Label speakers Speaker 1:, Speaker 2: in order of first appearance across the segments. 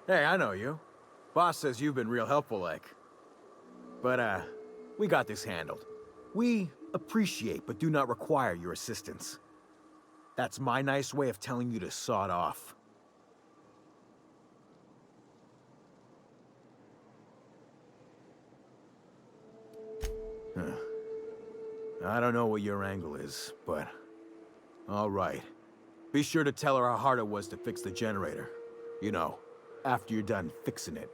Speaker 1: Hey, I know you. Boss says you've been real helpful, like. But, we got this handled. We appreciate but do not require your assistance. That's my nice way of telling you to sod off. Huh. I don't know what your angle is, but... Alright. Be sure to tell her how hard it was to fix the generator. You know, after you're done fixing it.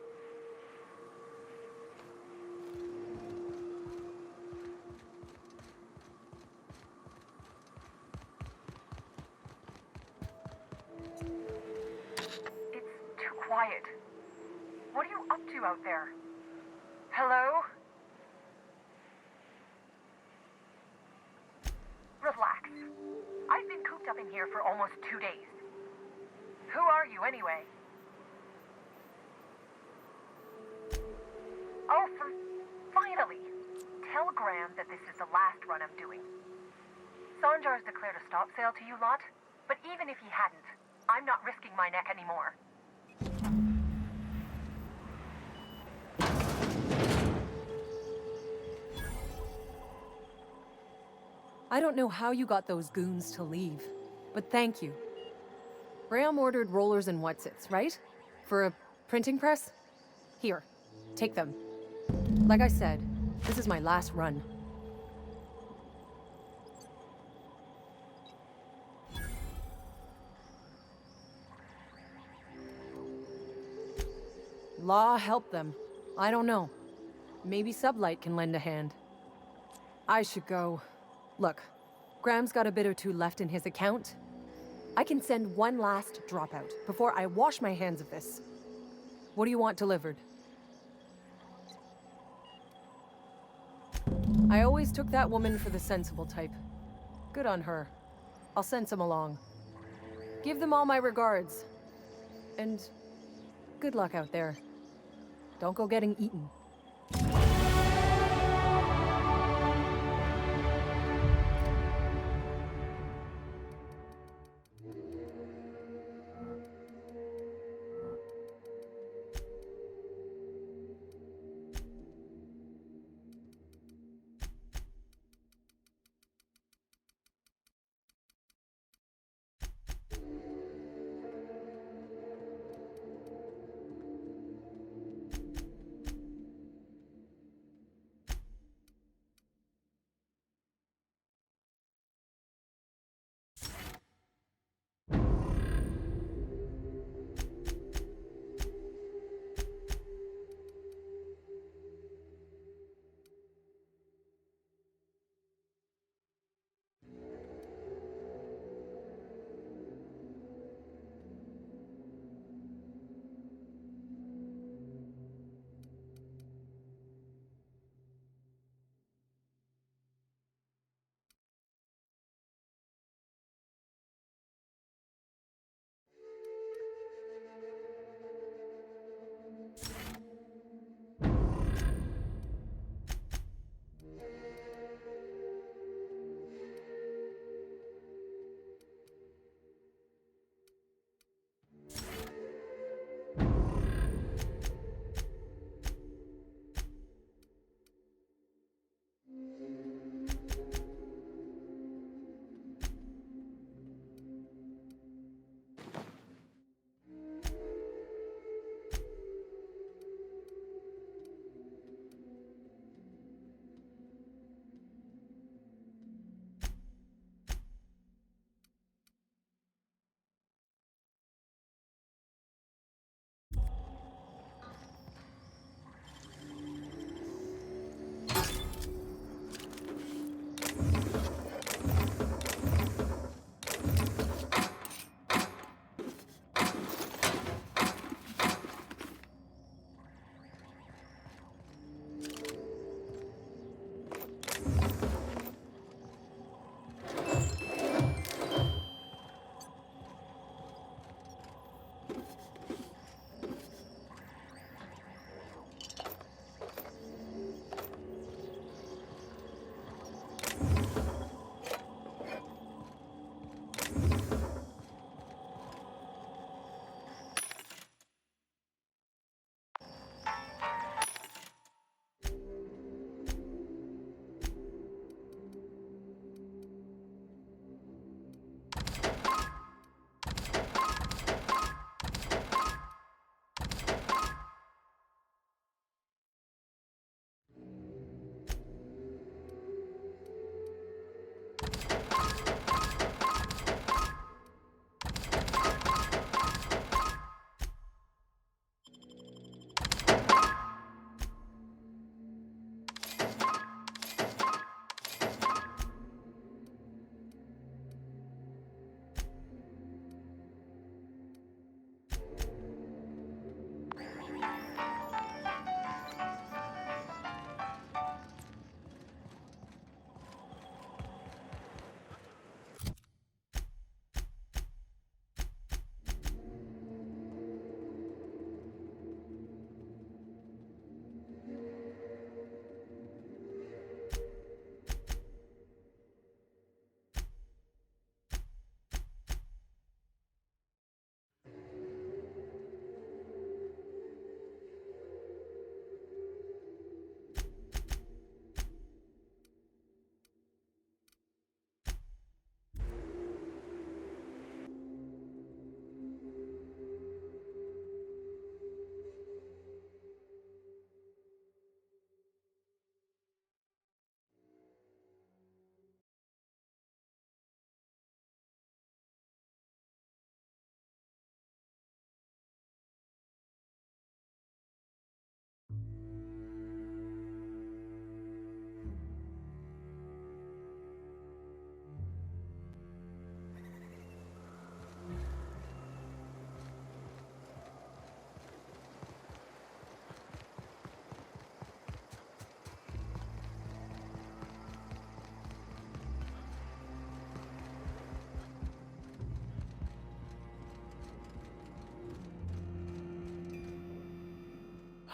Speaker 2: It's too quiet. What are you up to out there? Hello? Relax. I've been cooped up in here for almost 2 days. Who are you, anyway? Oh, finally! Tell Graham that this is the last run I'm doing. Sanjar's declared a stop sale to you lot, but even if he hadn't, I'm not risking my neck anymore.
Speaker 3: I don't know how you got those goons to leave, but thank you. Graham ordered rollers and whatsits, right? For a printing press? Here, take them. Like I said, this is my last run. Law help them. I don't know. Maybe Sublight can lend a hand. I should go. Look, Graham's got a bit or two left in his account. I can send one last dropout before I wash my hands of this. What do you want delivered? I always took that woman for the sensible type. Good on her. I'll send some along. Give them all my regards. And good luck out there. Don't go getting eaten.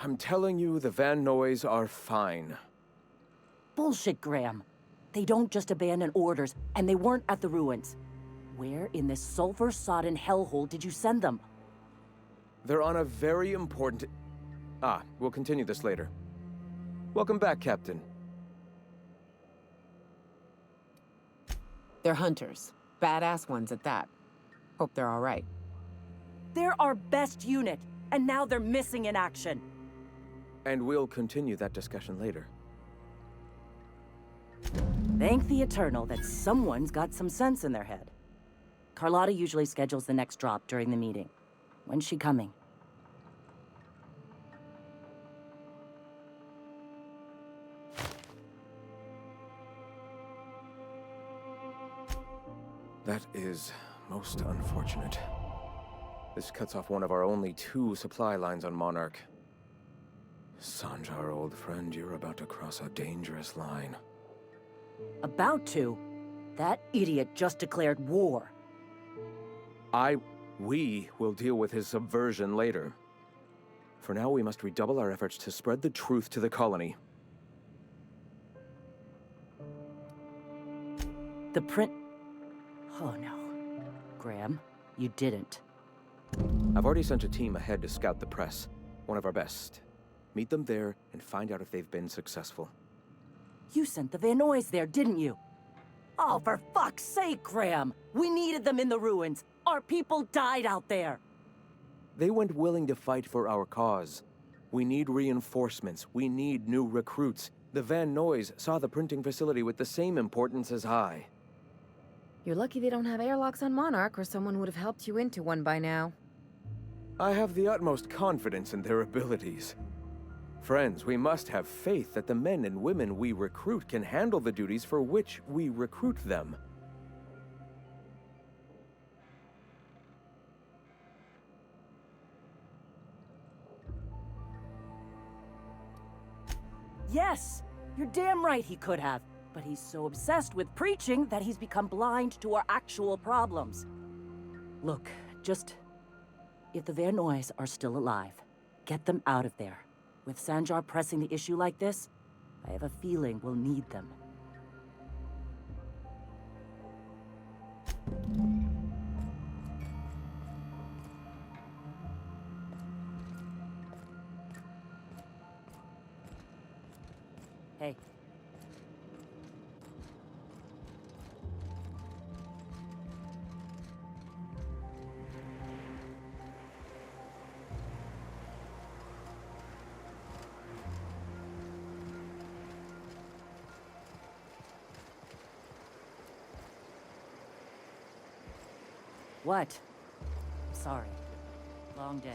Speaker 4: I'm telling you, the Van Noys are fine.
Speaker 5: Bullshit, Graham. They don't just abandon orders, and they weren't at the ruins. Where in this sulfur-sodden hellhole did you send them?
Speaker 4: They're on a very important... we'll continue this later. Welcome back, Captain.
Speaker 6: They're hunters. Badass ones at that. Hope they're all right.
Speaker 5: They're our best unit, and now they're missing in action.
Speaker 4: And we'll continue that discussion later.
Speaker 5: Thank the Eternal that someone's got some sense in their head. Carlotta usually schedules the next drop during the meeting. When's she coming?
Speaker 4: That is most unfortunate. This cuts off one of our only 2 supply lines on Monarch. Sanjar, old friend, you're about to cross a dangerous line.
Speaker 5: About to? That idiot just declared war.
Speaker 4: We will deal with his subversion later. For now, we must redouble our efforts to spread the truth to the colony.
Speaker 5: The print... Oh no. Graham, you didn't.
Speaker 4: I've already sent a team ahead to scout the press. One of our best. Meet them there and find out if they've been successful.
Speaker 5: You sent the Van Noys there, didn't you? Oh, for fuck's sake, Graham! We needed them in the ruins! Our people died out there!
Speaker 4: They went willing to fight for our cause. We need reinforcements. We need new recruits. The Van Noys saw the printing facility with the same importance as I.
Speaker 7: You're lucky they don't have airlocks on Monarch, or someone would have helped you into one by now.
Speaker 4: I have the utmost confidence in their abilities. Friends, we must have faith that the men and women we recruit can handle the duties for which we recruit them.
Speaker 5: Yes! You're damn right he could have. But he's so obsessed with preaching that he's become blind to our actual problems. Look, if the Van Noys are still alive, get them out of there. With Sanjar pressing the issue like this, I have a feeling we'll need them. Hey. What? Sorry. Long day.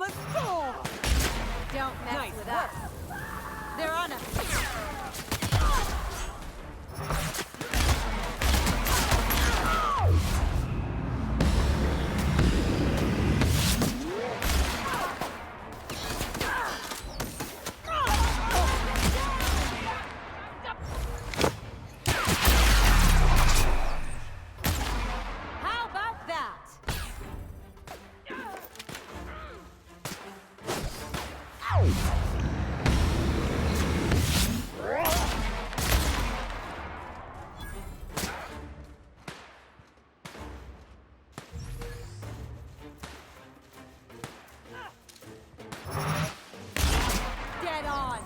Speaker 3: I'm a soul! Don't mess with us. They're on us. How about that? Dead on.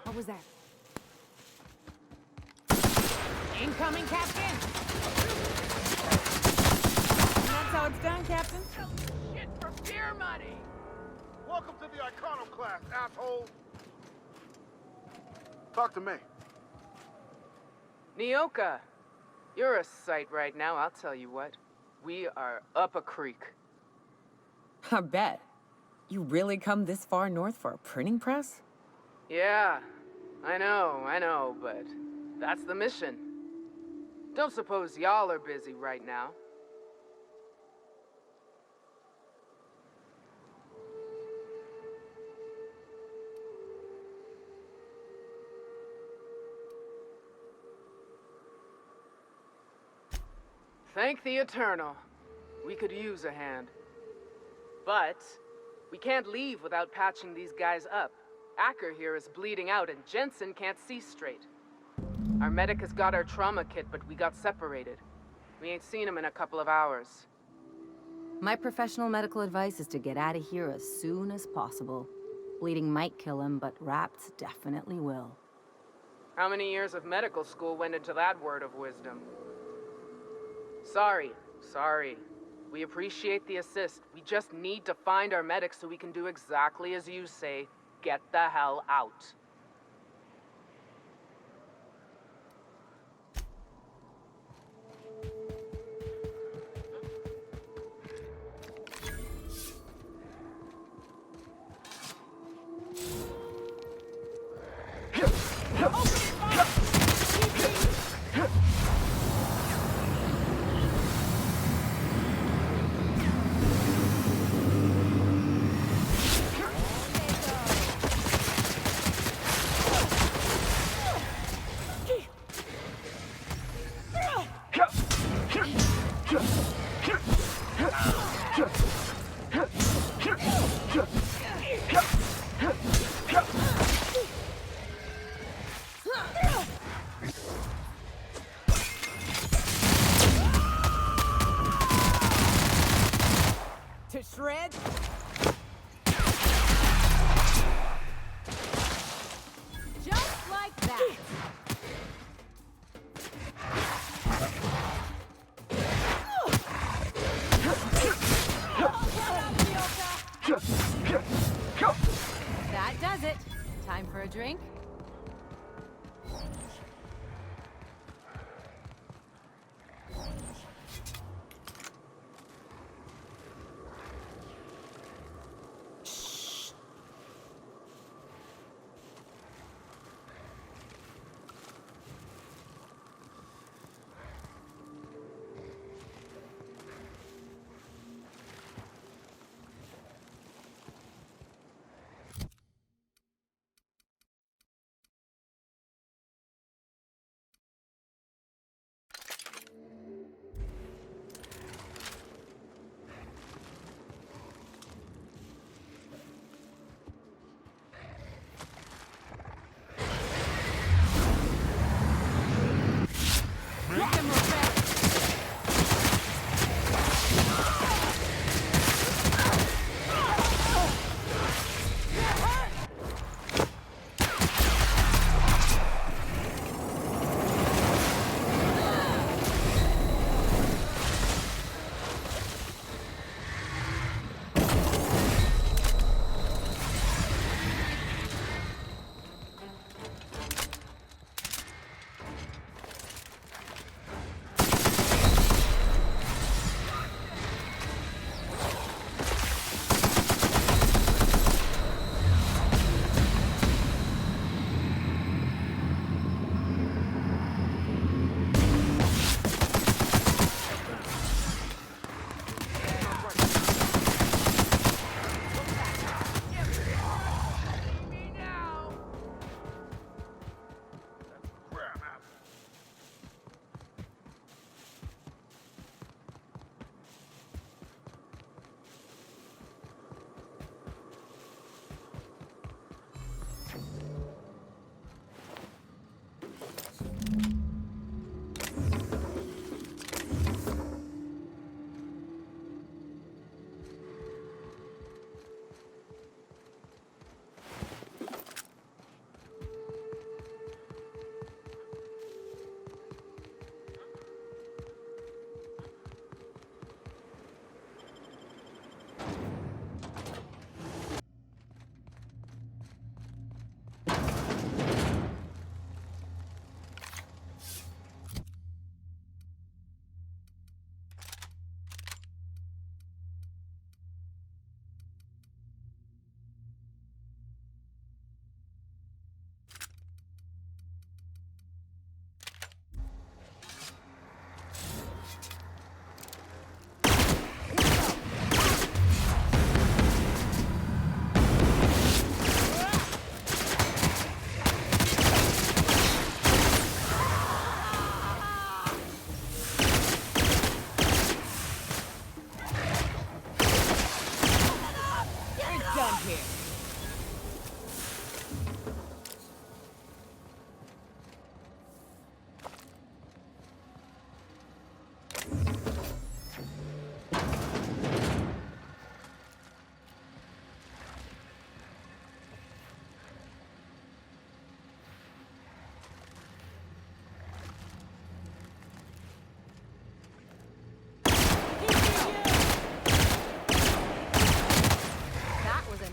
Speaker 3: What was that? Incoming, Captain! And that's how it's done, Captain.
Speaker 8: Shit for beer money! Welcome to the Iconoclast, asshole! Talk to me.
Speaker 6: Nyoka, you're a sight right now, I'll tell you what. We are up a creek.
Speaker 9: I bet. You really come this far north for a printing press?
Speaker 6: Yeah, I know, but that's the mission. Don't suppose y'all are busy right now. Thank the Eternal. We could use a hand. But we can't leave without patching these guys up. Acker here is bleeding out and Jensen can't see straight. Our medic has got our trauma kit, but we got separated. We ain't seen him in a couple of hours.
Speaker 7: My professional medical advice is to get out of here as soon as possible. Bleeding might kill him, but wraps definitely will.
Speaker 6: How many years of medical school went into that word of wisdom? Sorry. We appreciate the assist. We just need to find our medics so we can do exactly as you say. Get the hell out.
Speaker 9: To shred?
Speaker 7: Just like that. That does it. Time for a drink?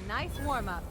Speaker 7: Nice warm-up.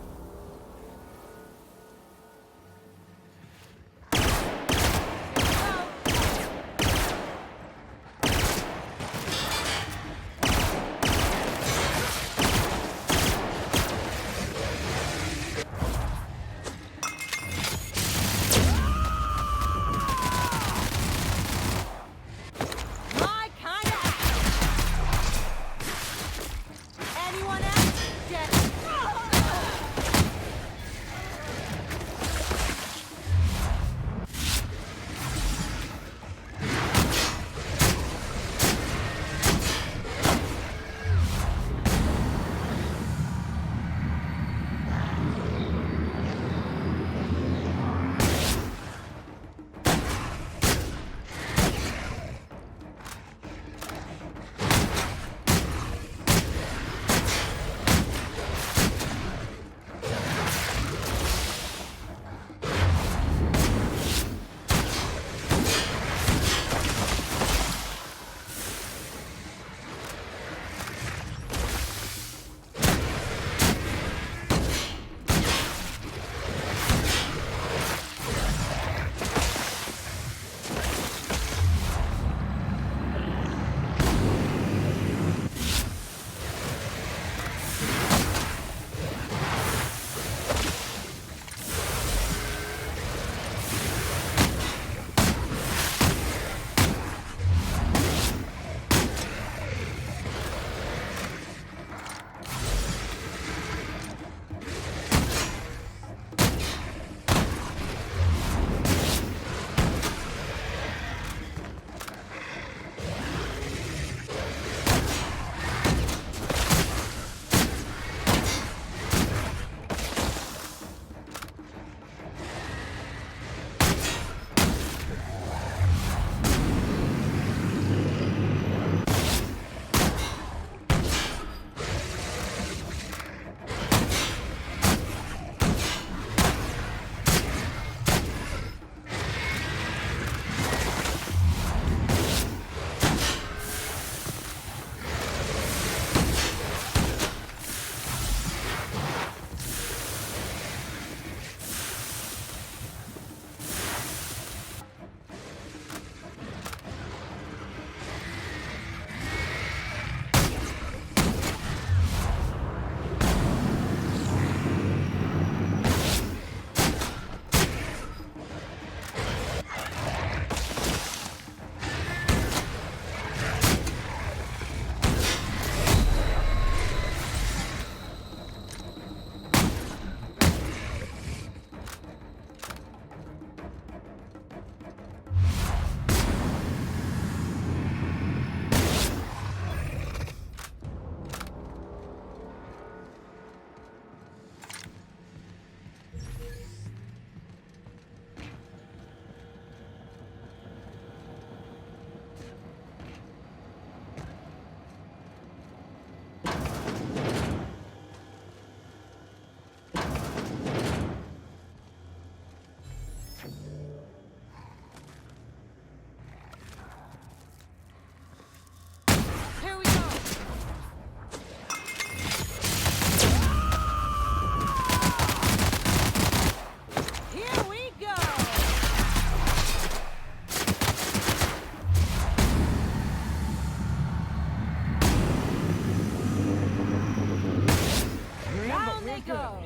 Speaker 5: we go!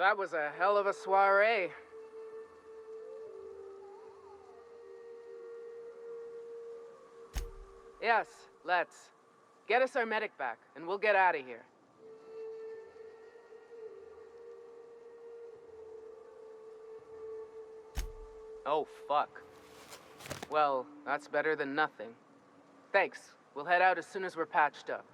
Speaker 6: That was a hell of a soiree. Yes, let's. Get us our medic back, and we'll get out of here. Oh, fuck. Well, that's better than nothing. Thanks. We'll head out as soon as we're patched up.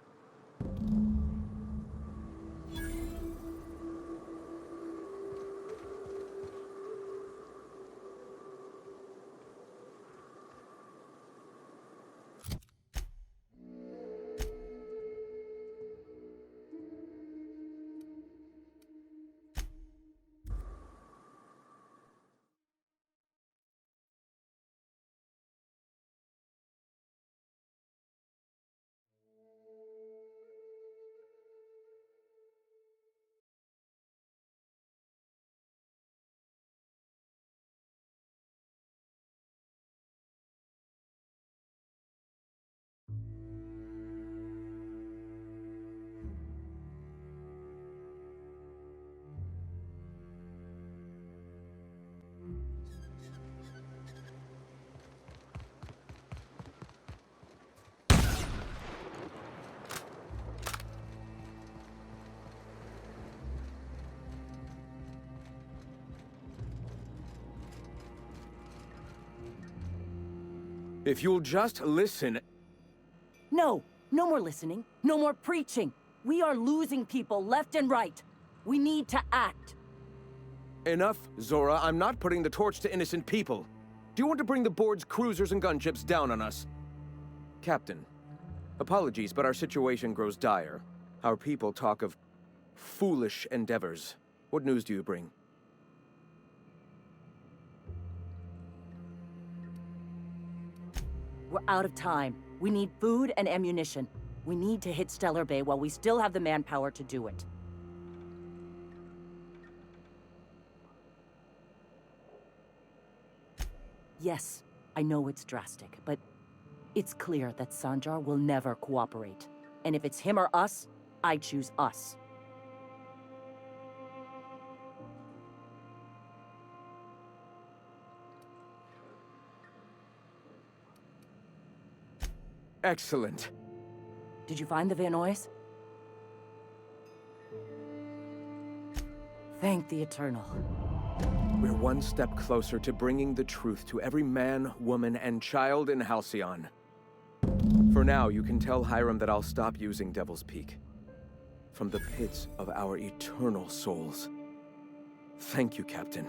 Speaker 4: If you'll just listen...
Speaker 5: No, no more listening, no more preaching. We are losing people left and right. We need to act.
Speaker 4: Enough, Zora. I'm not putting the torch to innocent people. Do you want to bring the board's cruisers and gunships down on us? Captain, apologies, but our situation grows dire. Our people talk of foolish endeavors. What news do you bring?
Speaker 5: We're out of time. We need food and ammunition. We need to hit Stellar Bay while we still have the manpower to do it. Yes, I know it's drastic, but it's clear that Sanjar will never cooperate. And if it's him or us, I choose us.
Speaker 4: Excellent.
Speaker 5: Did you find the Vanois? Thank the Eternal.
Speaker 4: We're one step closer to bringing the truth to every man, woman, and child in Halcyon. For now, you can tell Hiram that I'll stop using Devil's Peak. From the pits of our eternal souls. Thank you, Captain.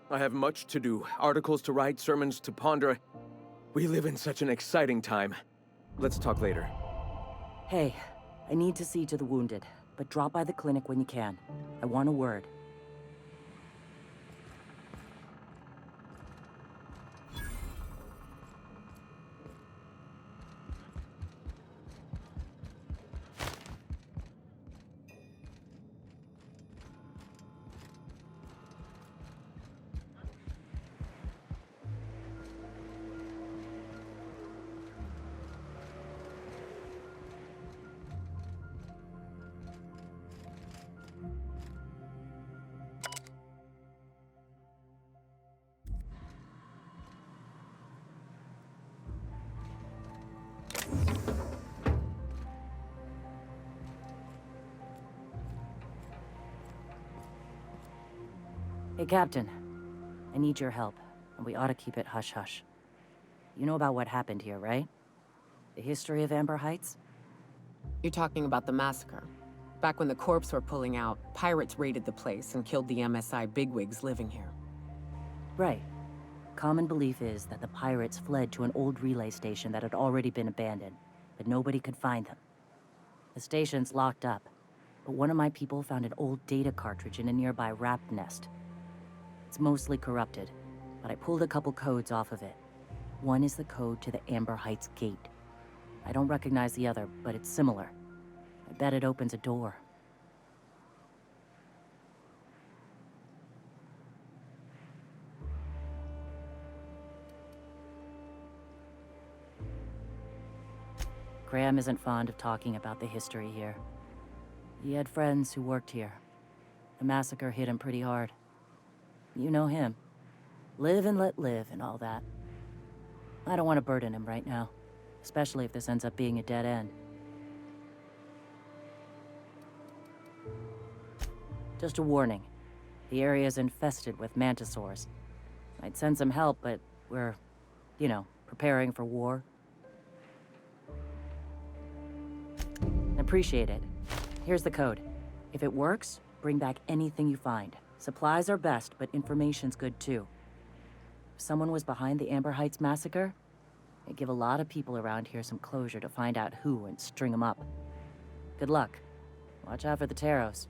Speaker 4: I have much to do, articles to write, sermons to ponder. We live in such an exciting time. Let's talk later.
Speaker 5: Hey, I need to see to the wounded, but drop by the clinic when you can. I want a word. Hey, Captain. I need your help, and we ought to keep it hush-hush. You know about what happened here, right? The history of Amber Heights?
Speaker 9: You're talking about the massacre. Back when the corps were pulling out, pirates raided the place and killed the MSI bigwigs living here.
Speaker 5: Right. Common belief is that the pirates fled to an old relay station that had already been abandoned, but nobody could find them. The station's locked up, but one of my people found an old data cartridge in a nearby raft nest. It's mostly corrupted, but I pulled a couple codes off of it. One is the code to the Amber Heights gate. I don't recognize the other, but it's similar. I bet it opens a door. Graham isn't fond of talking about the history here. He had friends who worked here. The massacre hit him pretty hard. You know him. Live and let live and all that. I don't want to burden him right now, especially if this ends up being a dead end. Just a warning. The area's infested with mantisaurs. I'd send some help, but we're, preparing for war. Appreciate it. Here's the code. If it works, bring back anything you find. Supplies are best, but information's good too. If someone was behind the Amber Heights massacre, it'd give a lot of people around here some closure to find out who and string them up. Good luck. Watch out for the Taros.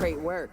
Speaker 9: Great work.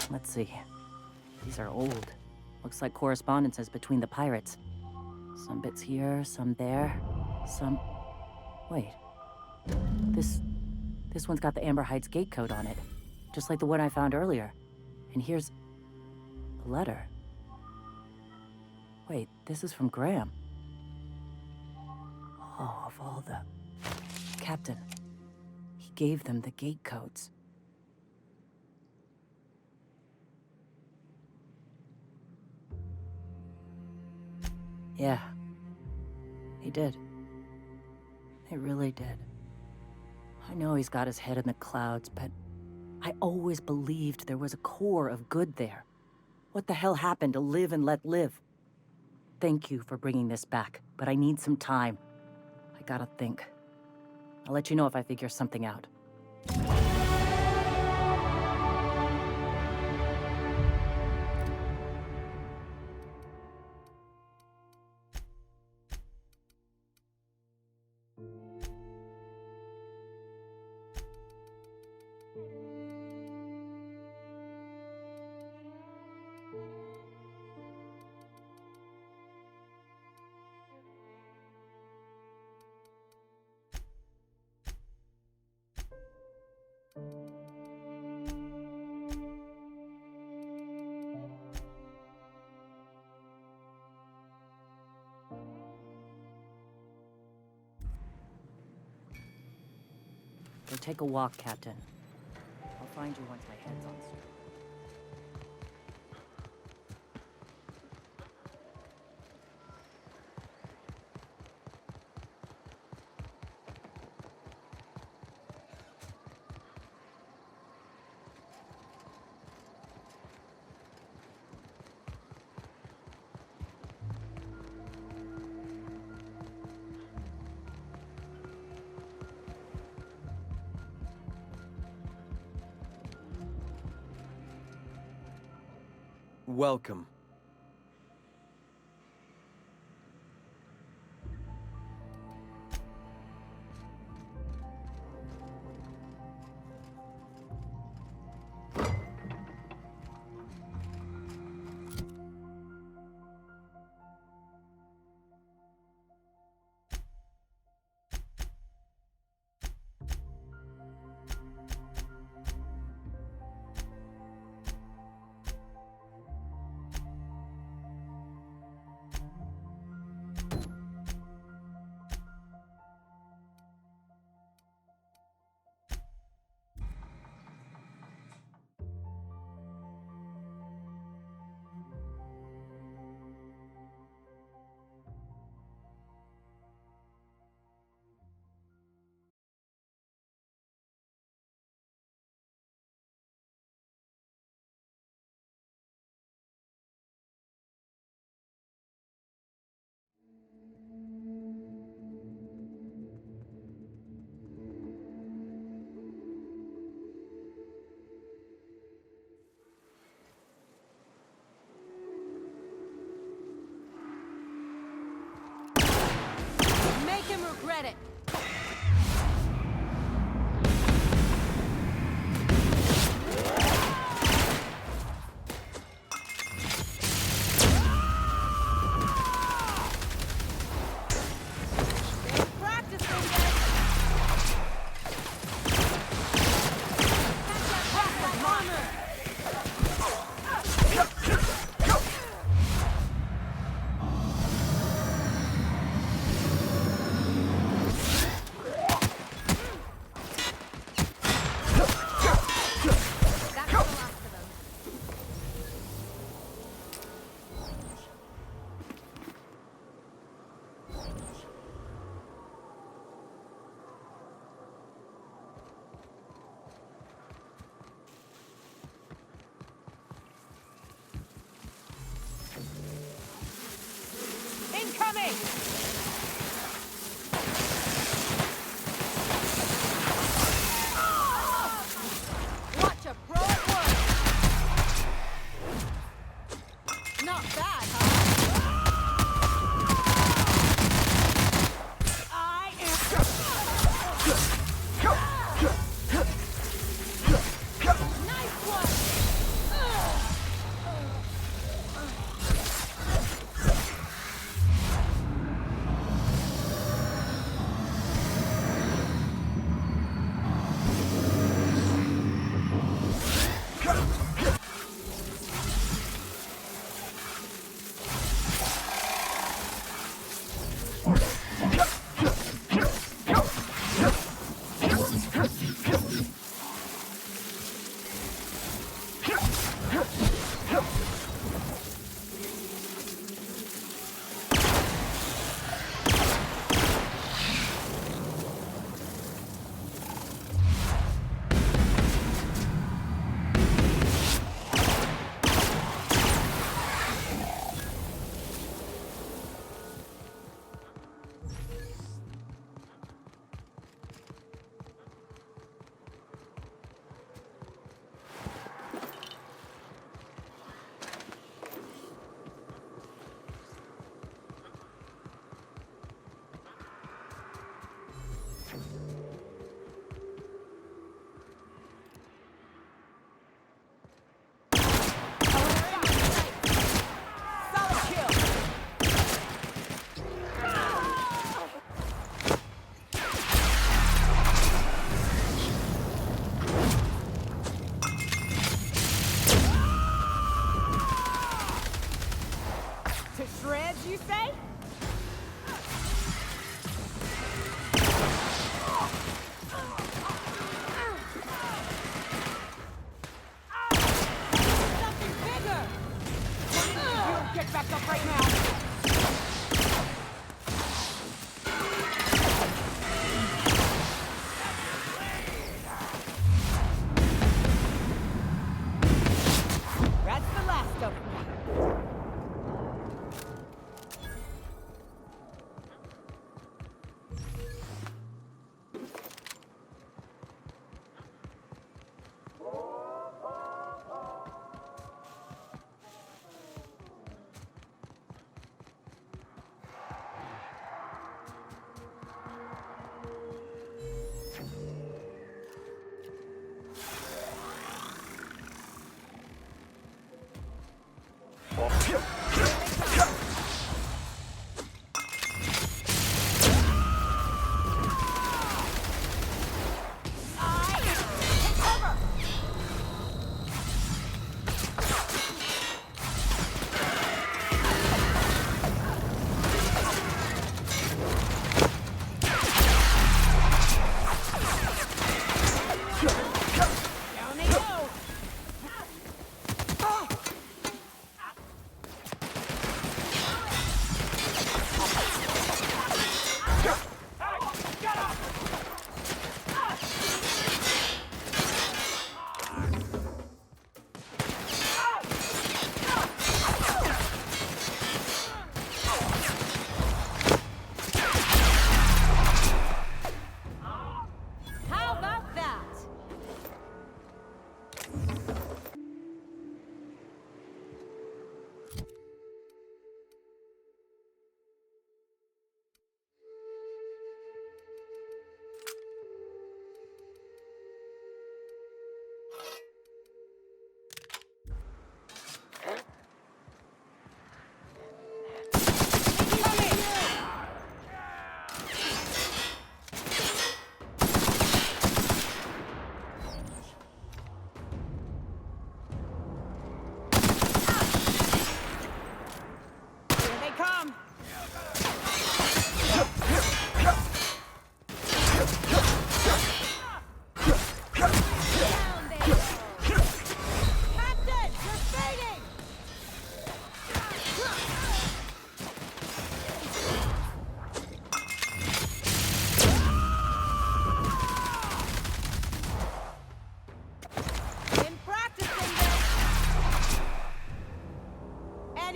Speaker 5: Let's see. These are old. Looks like correspondences between the pirates. Some bits here, some there, some... Wait. This one's got the Amber Heights gate code on it. Just like the one I found earlier. And here's... a letter. Wait, this is from Graham. Oh, of all the... Captain. He gave them the gate codes. Yeah. He did. He really did. I know he's got his head in the clouds, but I always believed there was a core of good there. What the hell happened to live and let live? Thank you for bringing this back, but I need some time. I gotta think. I'll let you know if I figure something out. Go take a walk, Captain. I'll find you once my head's on straight.
Speaker 4: Welcome.
Speaker 7: regret it.
Speaker 10: you say? Something bigger! You get back up right now! That's the last of them.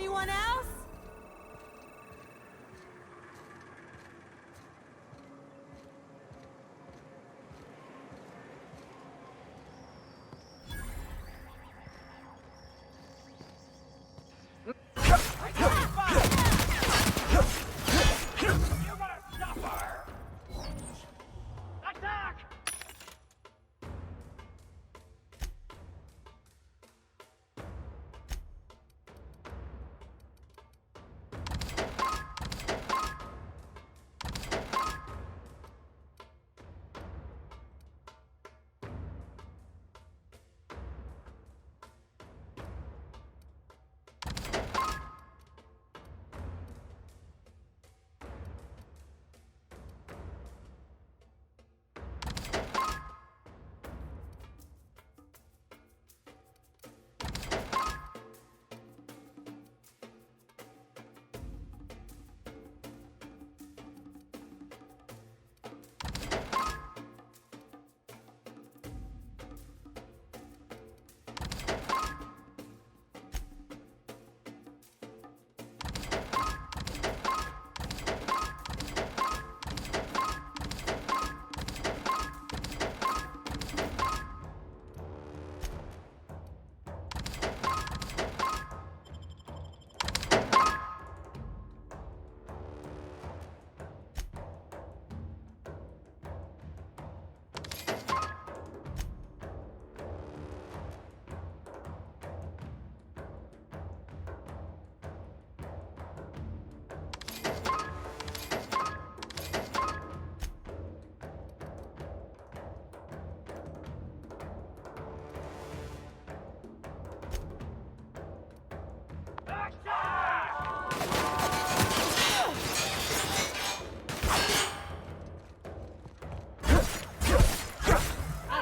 Speaker 10: Anyone else?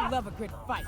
Speaker 10: I love a good fight.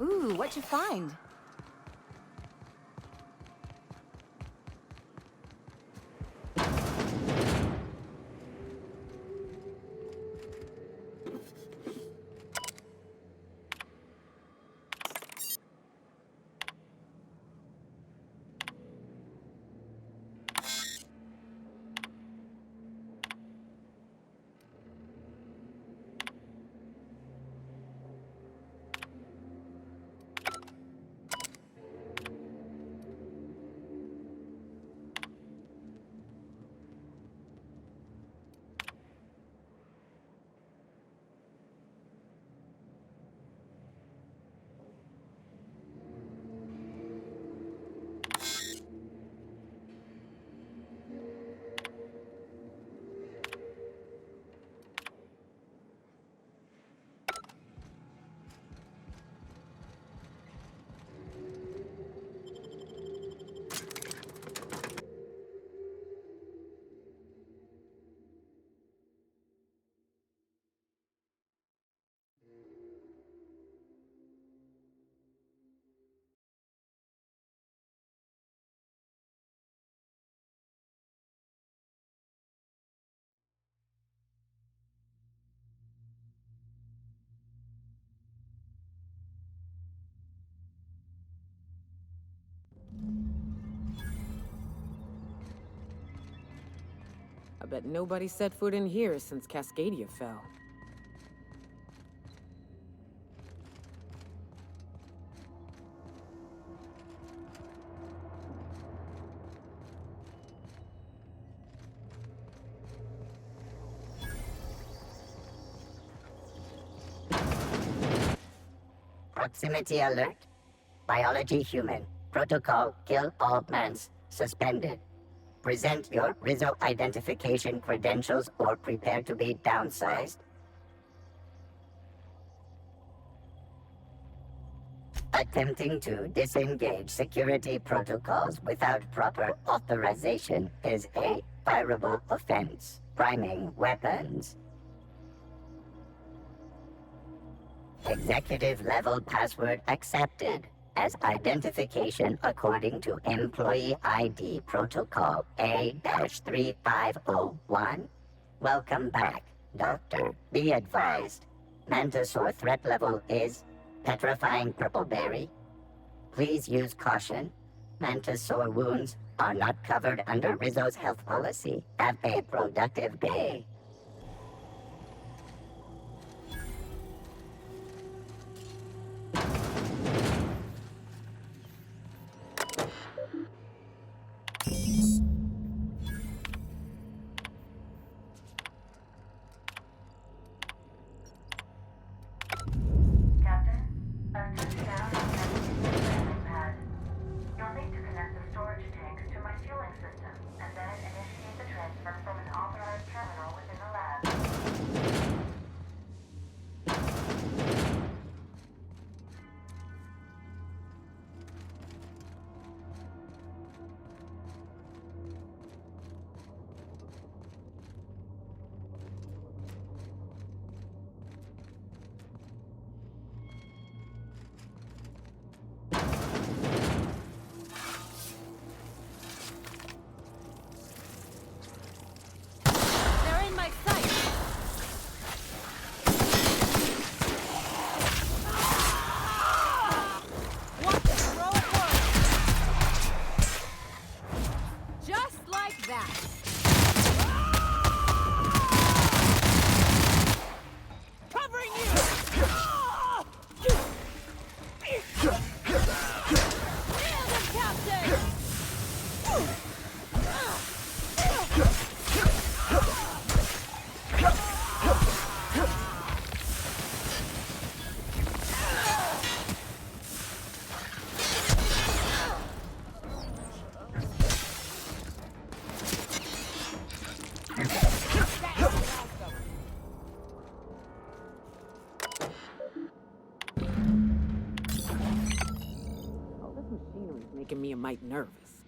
Speaker 7: Ooh, what'd you find?
Speaker 9: I bet nobody set foot in here since Cascadia fell.
Speaker 11: Proximity alert. Biology human. Protocol kill all mans. Suspended. Present your Rizzo identification credentials or prepare to be downsized. Attempting to disengage security protocols without proper authorization is a fireable offense. Priming weapons. Executive level password accepted as identification according to Employee ID Protocol A-3501. Welcome back, Doctor. Be advised, Mantisaur threat level is petrifying purpleberry. Please use caution. Mantisaur wounds are not covered under Rizzo's health policy. Have a productive day.
Speaker 2: Captain, I've touched down on the landing pad. You'll need to connect the storage tanks to my fueling system, and then initiate the transfer from an authorized terminal within the lab.
Speaker 10: They're in my sight! Want to throw it once! Just like that! Covering you! Nail them, Captain!
Speaker 9: All this machinery's making me a mite nervous.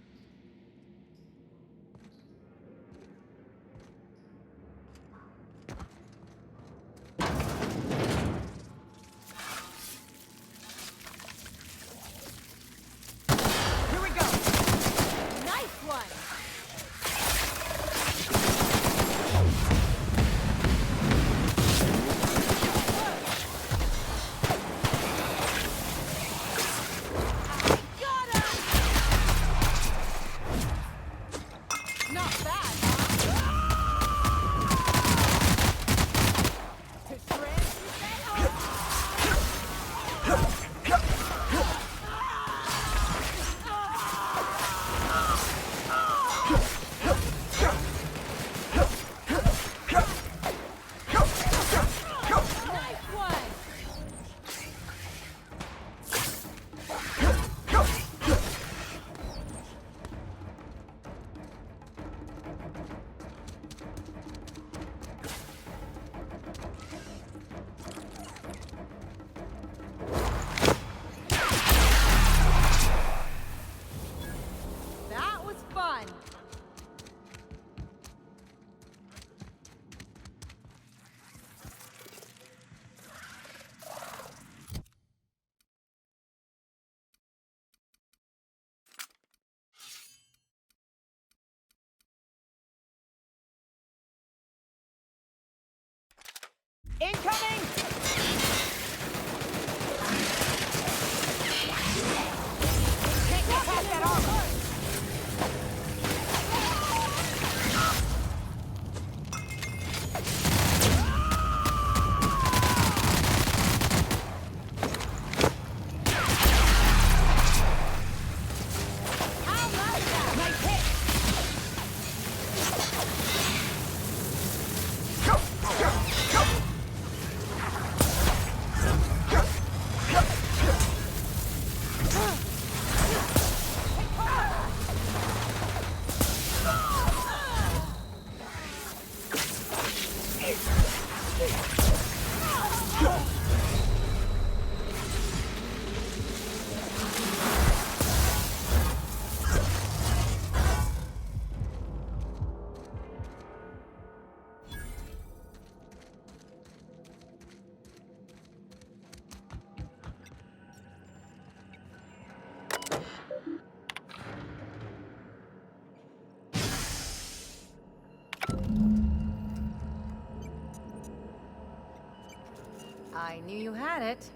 Speaker 7: Knew you had it.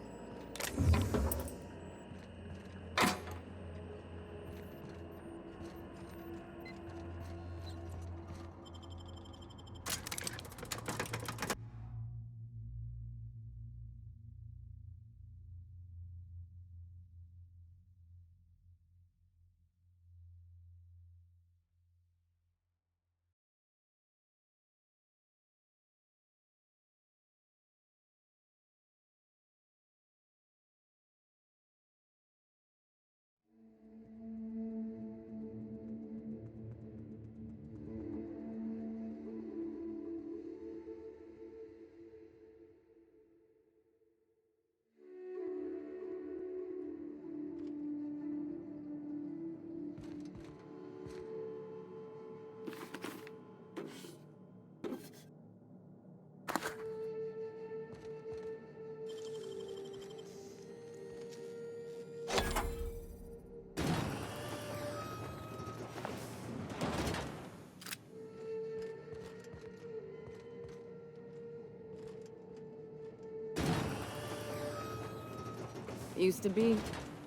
Speaker 9: Used to be,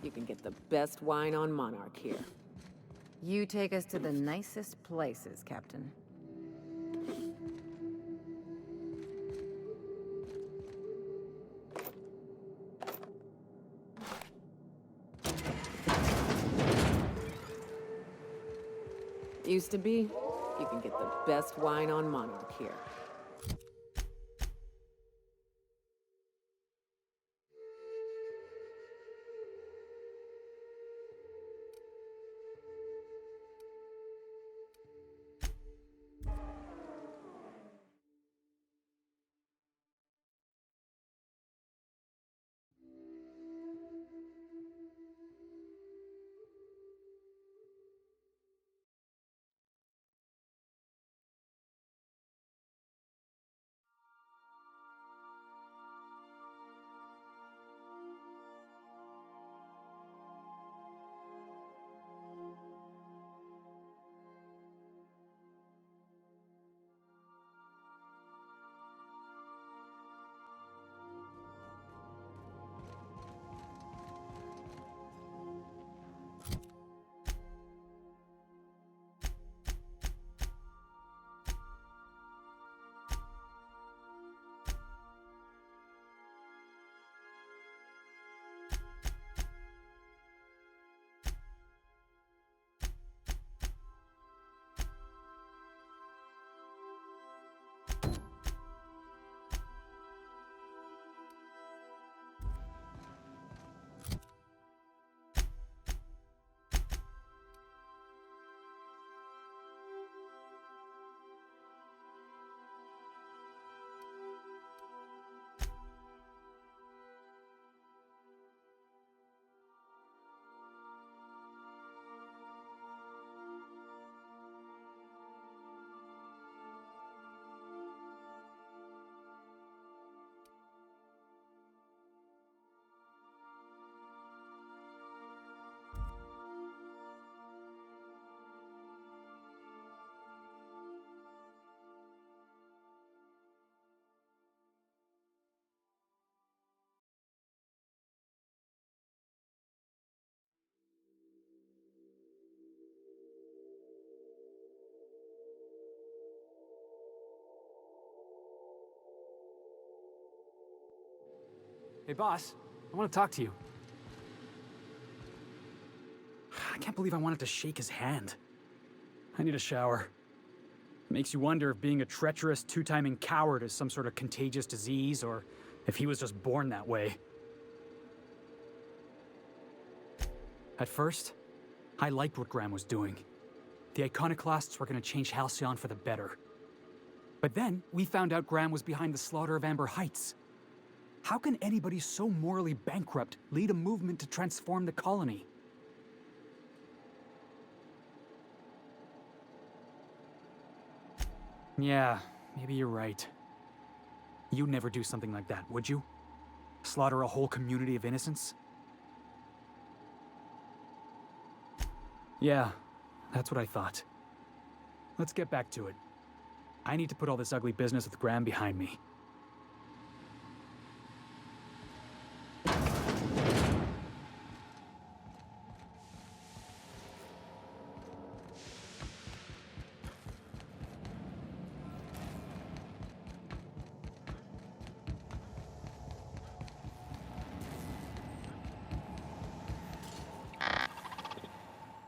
Speaker 9: you can get the best wine on Monarch here.
Speaker 7: You take us to the nicest places, Captain.
Speaker 9: Used to be, you can get the best wine on Monarch here.
Speaker 12: Hey, boss. I want to talk to you. I can't believe I wanted to shake his hand. I need a shower. It makes you wonder if being a treacherous, two-timing coward is some sort of contagious disease, or if he was just born that way. At first, I liked what Graham was doing. The Iconoclasts were going to change Halcyon for the better. But then, we found out Graham was behind the slaughter of Amber Heights. How can anybody so morally bankrupt lead a movement to transform the colony? Yeah, maybe you're right. You'd never do something like that, would you? Slaughter a whole community of innocents? Yeah, that's what I thought. Let's get back to it. I need to put all this ugly business with Graham behind me.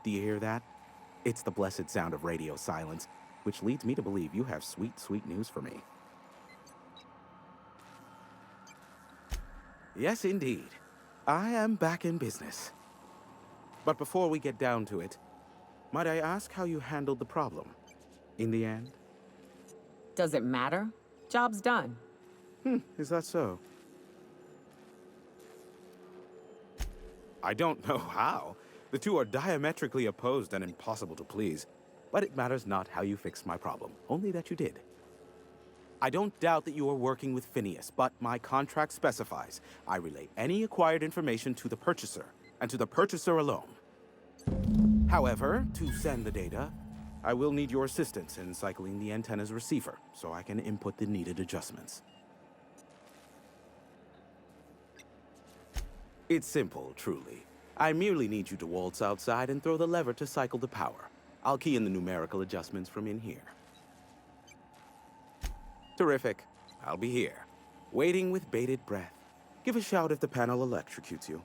Speaker 13: Do you hear that? It's the blessed sound of radio silence, which leads me to believe you have sweet, sweet news for me. Yes, indeed. I am back in business. But before we get down to it, might I ask how you handled the problem? In the end?
Speaker 9: Does it matter? Job's done.
Speaker 13: Is that so? I don't know how. The two are diametrically opposed and impossible to please. But it matters not how you fixed my problem, only that you did. I don't doubt that you are working with Phineas, but my contract specifies I relay any acquired information to the purchaser, and to the purchaser alone. However, to send the data, I will need your assistance in cycling the antenna's receiver, so I can input the needed adjustments. It's simple, truly. I merely need you to waltz outside and throw the lever to cycle the power. I'll key in the numerical adjustments from in here. Terrific. I'll be here, waiting with bated breath. Give a shout if the panel electrocutes you.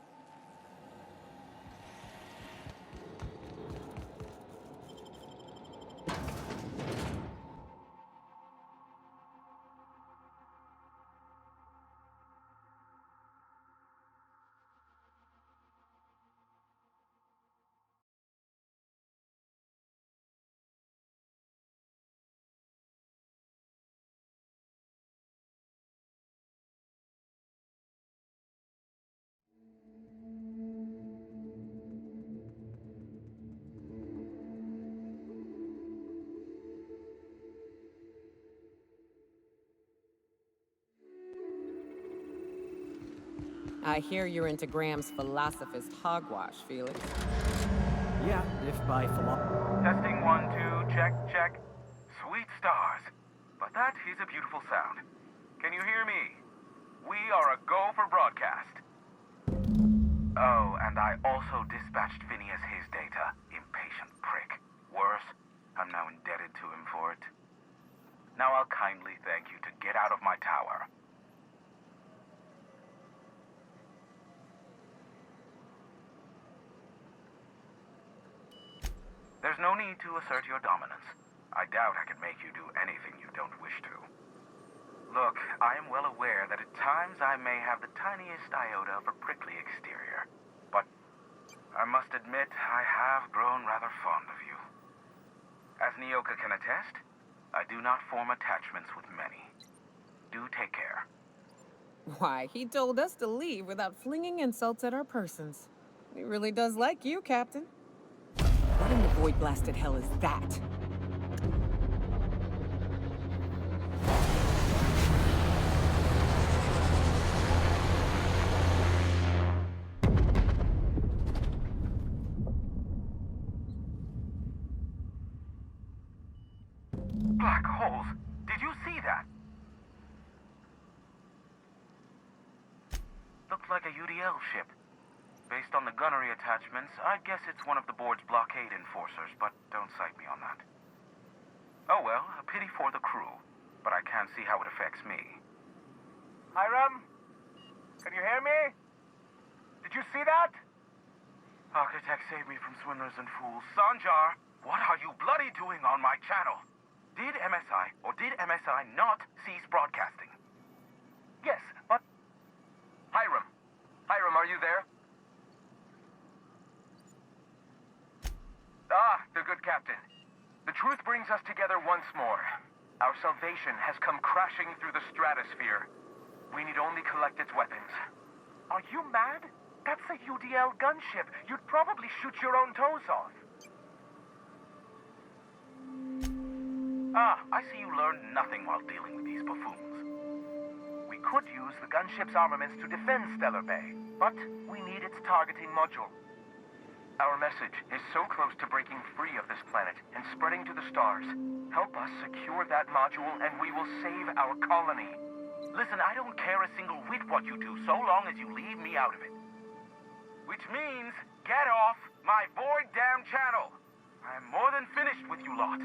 Speaker 9: I hear you're into Graham's philosophist hogwash, Felix.
Speaker 1: Yeah, if by
Speaker 14: Testing 1, 2, check, check. Sweet stars. But that is a beautiful sound. Can you hear me? We are a go for broadcast. Oh, and I also dispatched Phineas his data. Impatient prick. Worse, I'm now indebted to him for it. Now I'll kindly thank you to get out of my tower. There's no need to assert your dominance. I doubt I can make you do anything you don't wish to. Look, I am well aware that at times I may have the tiniest iota of a prickly exterior, but I must admit I have grown rather fond of you. As Nyoka can attest, I do not form attachments with many. Do take care.
Speaker 9: Why, he told us to leave without flinging insults at our persons. He really does like you, Captain. What in the void-blasted hell is that?
Speaker 14: Black holes! Did you see that? Looks like a UDL ship. Based on the gunnery attachments, I'd guess it's one of the board's blockade enforcers, but don't cite me on that. Oh well, a pity for the crew, but I can't see how it affects me. Hiram? Can you hear me? Did you see that? Architect, save me from swindlers and fools. Sanjar, what are you bloody doing on my channel? Did MSI or did MSI not cease broadcasting? Yes, but... Hiram. Hiram, are you there? Ah, the good captain. The truth brings us together once more. Our salvation has come crashing through the stratosphere. We need only collect its weapons. Are you mad? That's a UDL gunship. You'd probably shoot your own toes off. Ah, I see you learned nothing while dealing with these buffoons. We could use the gunship's armaments to defend Stellar Bay, but we need its targeting module. Our message is so close to breaking free of this planet and spreading to the stars. Help us secure that module and we will save our colony. Listen, I don't care a single whit what you do, so long as you leave me out of it. Which means, get off my void damn channel. I am more than finished with you lot.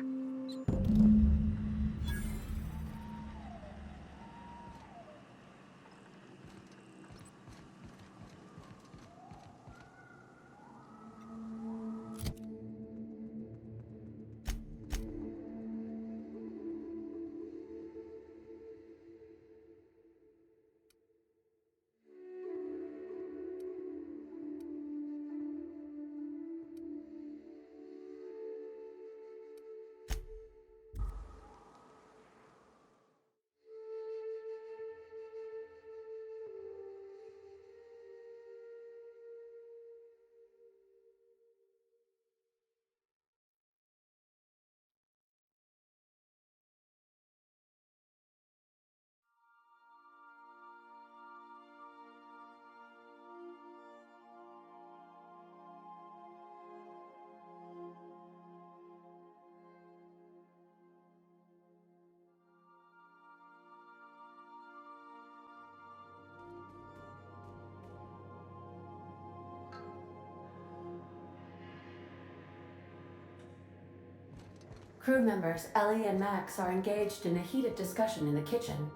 Speaker 15: Crew members Ellie and Max are engaged in a heated discussion in the kitchen.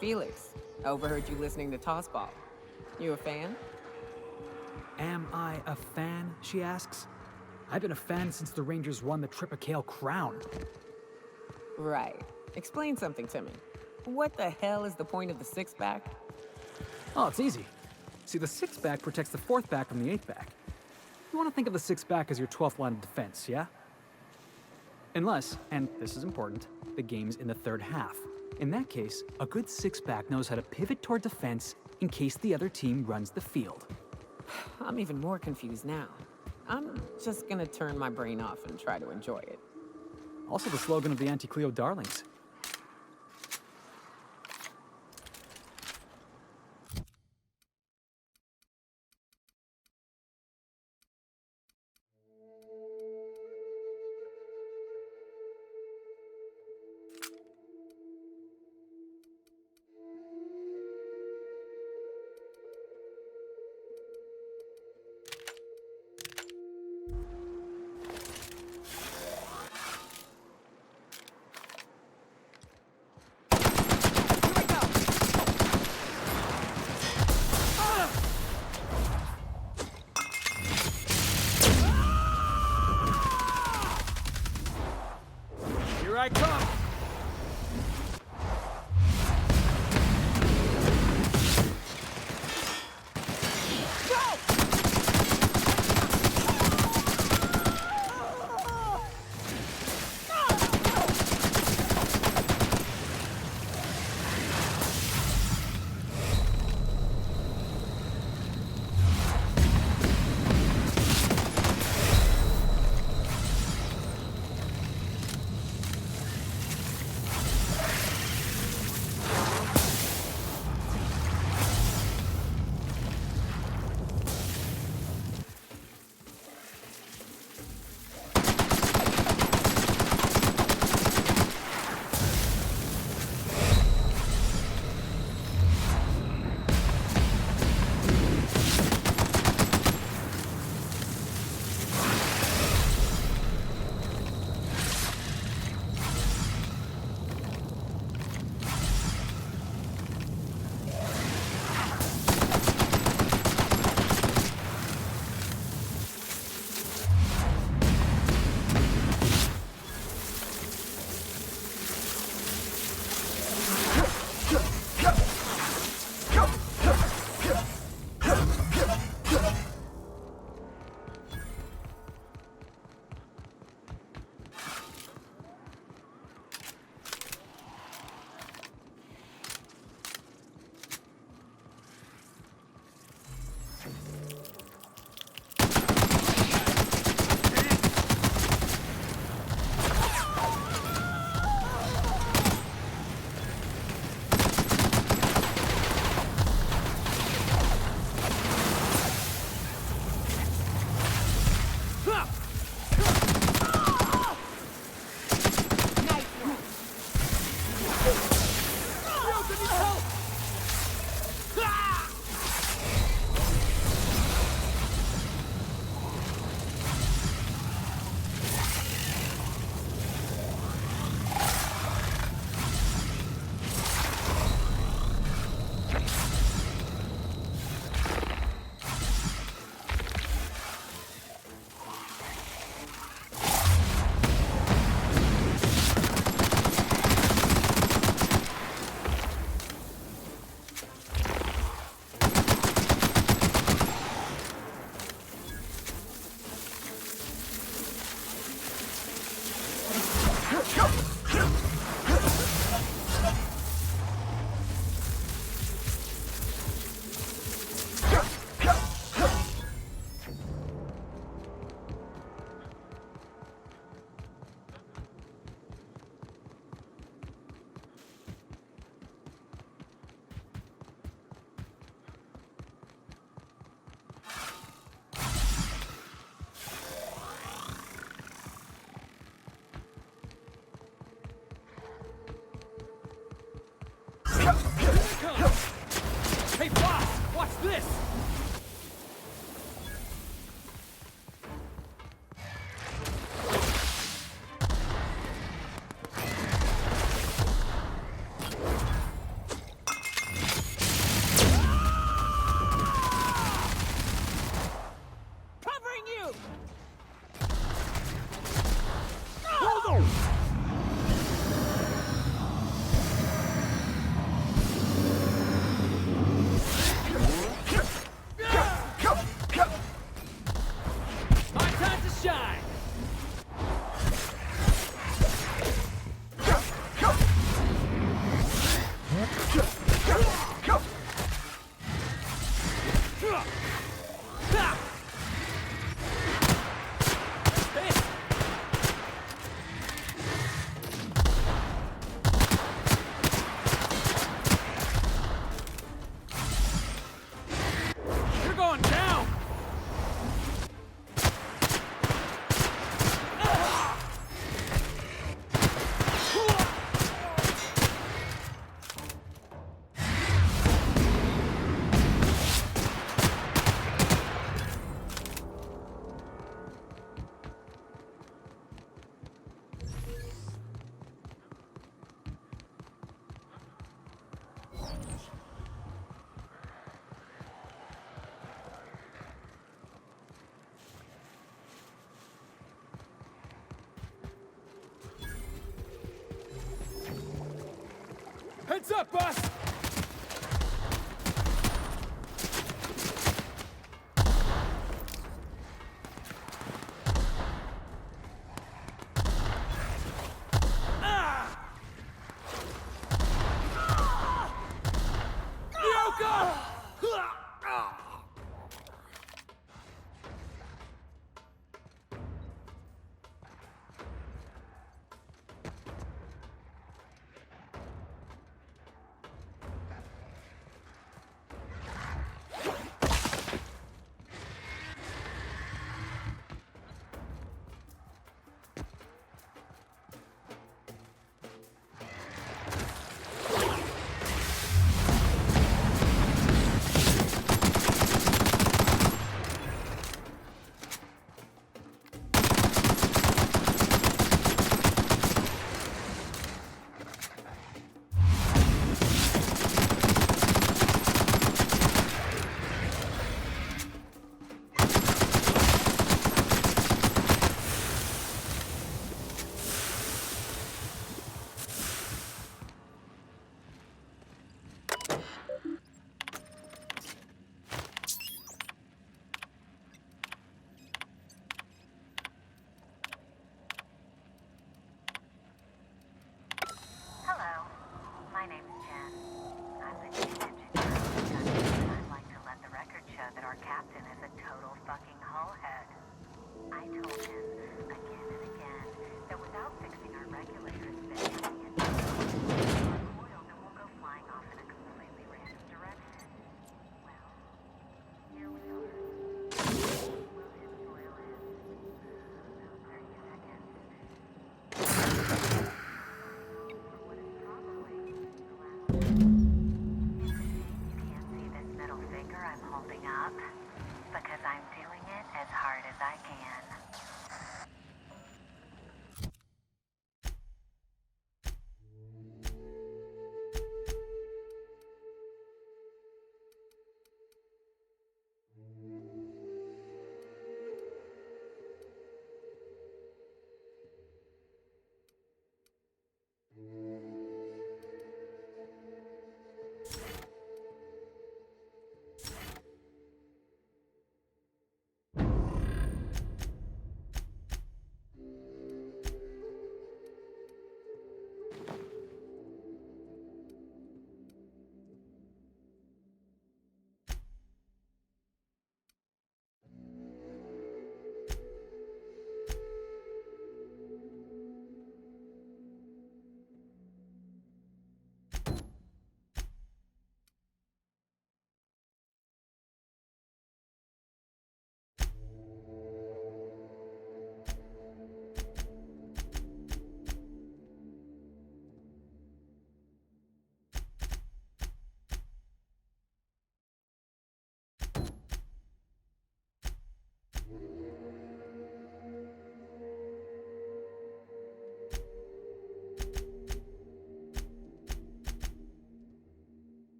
Speaker 9: Felix, overheard you listening to Tossball. You a fan?
Speaker 12: Am I a fan, she asks. I've been a fan since the Rangers won the Tripicale crown.
Speaker 9: Right. Explain something to me. What the hell is the point of the six-back?
Speaker 12: Oh, it's easy. See, the six-back protects the fourth back from the eighth back. You want to think of the six-back as your 12th line of defense, yeah? Unless, and this is important, the game's in the third half. In that case, a good six-back knows how to pivot toward defense in case the other team runs the field.
Speaker 9: I'm even more confused now. I'm just gonna turn my brain off and try to enjoy it.
Speaker 12: Also the slogan of the Anti-Cleo Darlings.
Speaker 1: Here I come!
Speaker 4: What's up, boss?
Speaker 2: Hello, my name's Jen. I'm the chief engineer. I'd like to let the record show that our captain is a total fucking hullhead. I told him again and again that without fixing our regulators, then the engine will coiled and we'll go flying off in a completely random direction. Well, here we are. We'll hit soil in about 30 seconds. Middle finger I'm holding up because I'm doing it as hard as I can.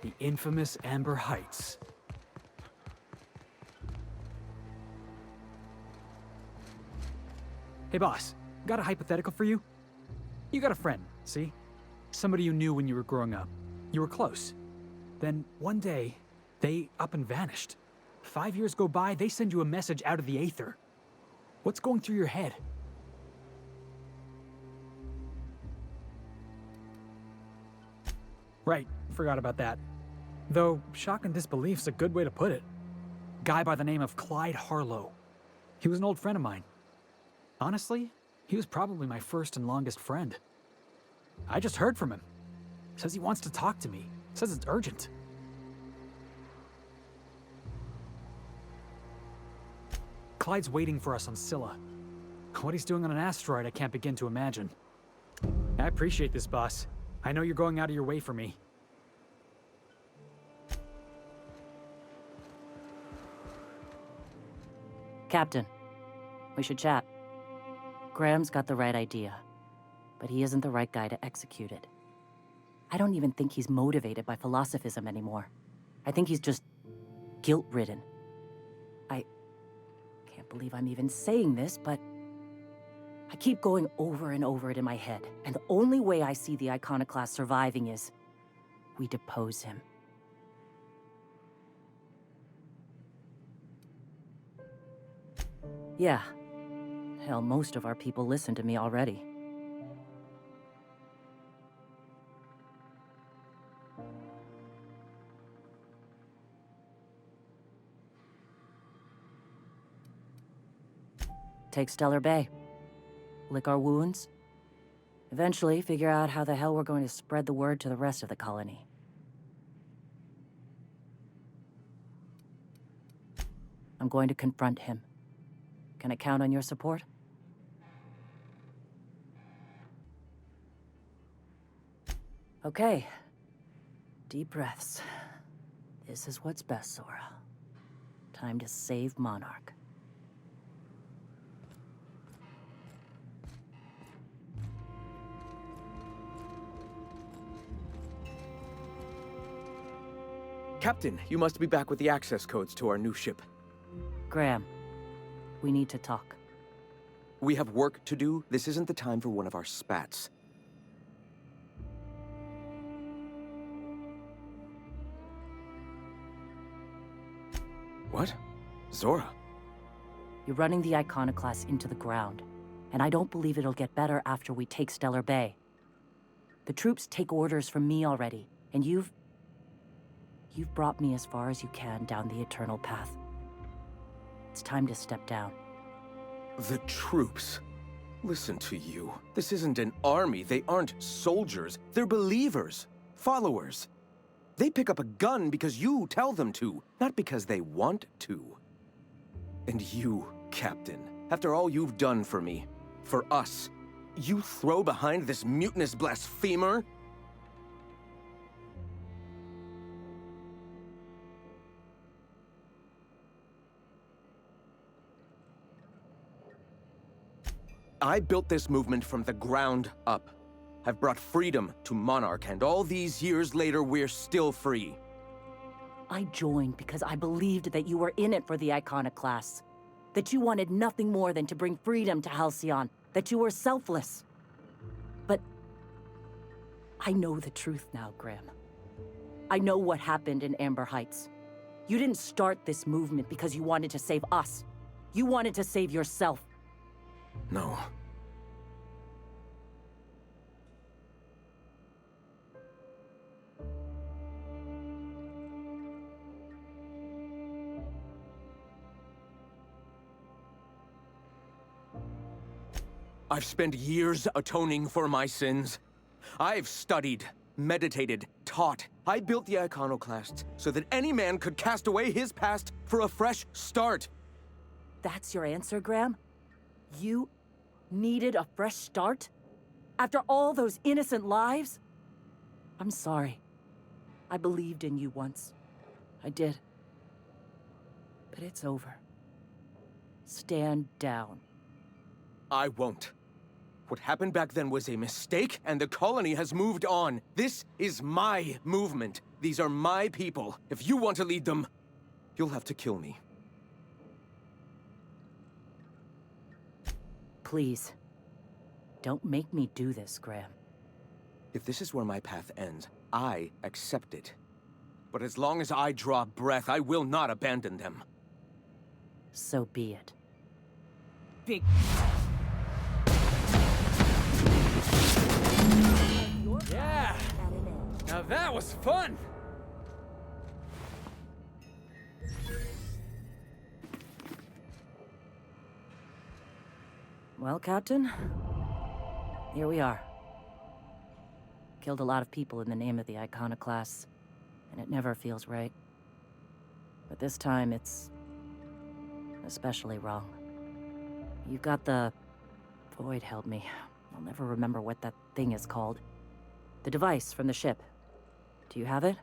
Speaker 12: The infamous Amber Heights. Hey boss, got a hypothetical for you? You got a friend, see? Somebody you knew when you were growing up. You were close. Then one day, they up and vanished. 5 years go by, they send you a message out of the aether. What's going through your head? Right, forgot about that. Though, shock and disbelief's a good way to put it. Guy by the name of Clyde Harlow. He was an old friend of mine. Honestly, he was probably my first and longest friend. I just heard from him. Says he wants to talk to me. Says it's urgent. Clyde's waiting for us on Scylla. What he's doing on an asteroid, I can't begin to imagine. I appreciate this, boss. I know you're going out of your way for me.
Speaker 5: Captain, we should chat. Graham's got the right idea, but he isn't the right guy to execute it. I don't even think he's motivated by philosophism anymore. I think he's just guilt-ridden. I can't believe I'm even saying this, but I keep going over and over it in my head, and the only way I see the Iconoclast surviving is we depose him. Yeah. Hell, most of our people listen to me already. Take Stellar Bay. Lick our wounds. Eventually, figure out how the hell we're going to spread the word to the rest of the colony. I'm going to confront him. Can I count on your support? Okay. Deep breaths. This is what's best, Sora. Time to save Monarch.
Speaker 4: Captain, you must be back with the access codes to our new ship.
Speaker 5: Graham, we need to talk.
Speaker 4: We have work to do. This isn't the time for one of our spats. What? Zora?
Speaker 5: You're running the Iconoclast into the ground, and I don't believe it'll get better after we take Stellar Bay. The troops take orders from me already, and you've brought me as far as you can down the Eternal Path. It's time to step down.
Speaker 4: The troops? Listen to you. This isn't an army. They aren't soldiers. They're believers. Followers. They pick up a gun because you tell them to, not because they want to. And you, Captain, after all you've done for me, for us, you throw behind this mutinous blasphemer? I built this movement from the ground up. I've brought freedom to Monarch, and all these years later, we're still free.
Speaker 5: I joined because I believed that you were in it for the Iconoclasts. That you wanted nothing more than to bring freedom to Halcyon. That you were selfless. But I know the truth now, Graham. I know what happened in Amber Heights. You didn't start this movement because you wanted to save us. You wanted to save yourself.
Speaker 4: No. I've spent years atoning for my sins. I've studied, meditated, taught. I built the Iconoclasts so that any man could cast away his past for a fresh start.
Speaker 5: That's your answer, Graham? You needed a fresh start? After all those innocent lives? I'm sorry. I believed in you once. I did. But it's over. Stand down.
Speaker 4: I won't. What happened back then was a mistake, and the colony has moved on. This is my movement. These are my people. If you want to lead them, you'll have to kill me.
Speaker 5: Please. Don't make me do this, Graham.
Speaker 4: If this is where my path ends, I accept it. But as long as I draw breath, I will not abandon them.
Speaker 5: So be it.
Speaker 9: Big...
Speaker 12: Yeah! Now that was fun!
Speaker 5: Well, Captain, here we are. killed a lot of people in the name of the Iconoclasts, and it never feels right. But this time, it's especially wrong. You've got the... Void help me. I'll never remember what that thing is called. The device from the ship. Do you have it?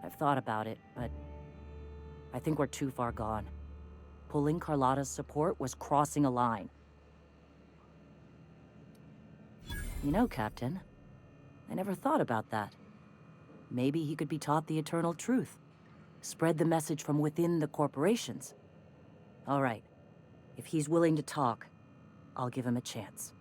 Speaker 5: I've thought about it, but I think we're too far gone. Pulling Carlotta's support was crossing a line. You know, Captain, I never thought about that. Maybe he could be taught the eternal truth. Spread the message from within the corporations. All right. If he's willing to talk, I'll give him a chance.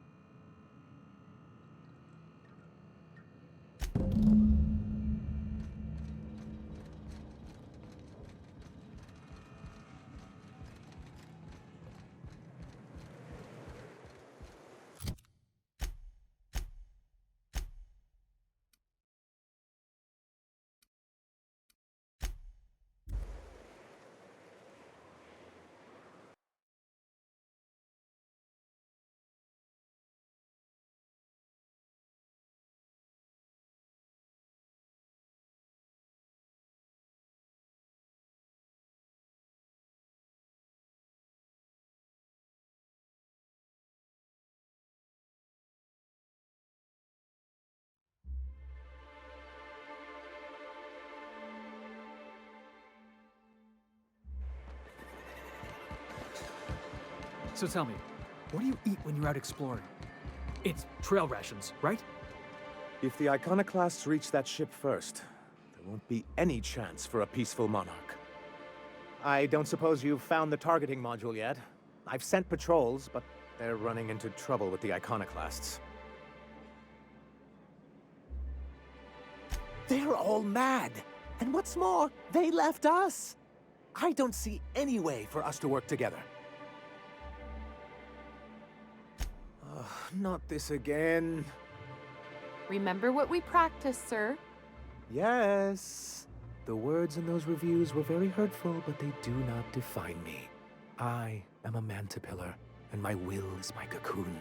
Speaker 12: So tell me, what do you eat when you're out exploring? It's trail rations, right?
Speaker 1: If the Iconoclasts reach that ship first, there won't be any chance for a peaceful monarch. I don't suppose you've found the targeting module yet. I've sent patrols, but they're running into trouble with the Iconoclasts. They're all mad! And what's more, they left us! I don't see any way for us to work together. Not this again.
Speaker 16: Remember what we practiced, sir.
Speaker 1: Yes. The words in those reviews were very hurtful, but they do not define me. I am a mantipillar, and my will is my cocoon.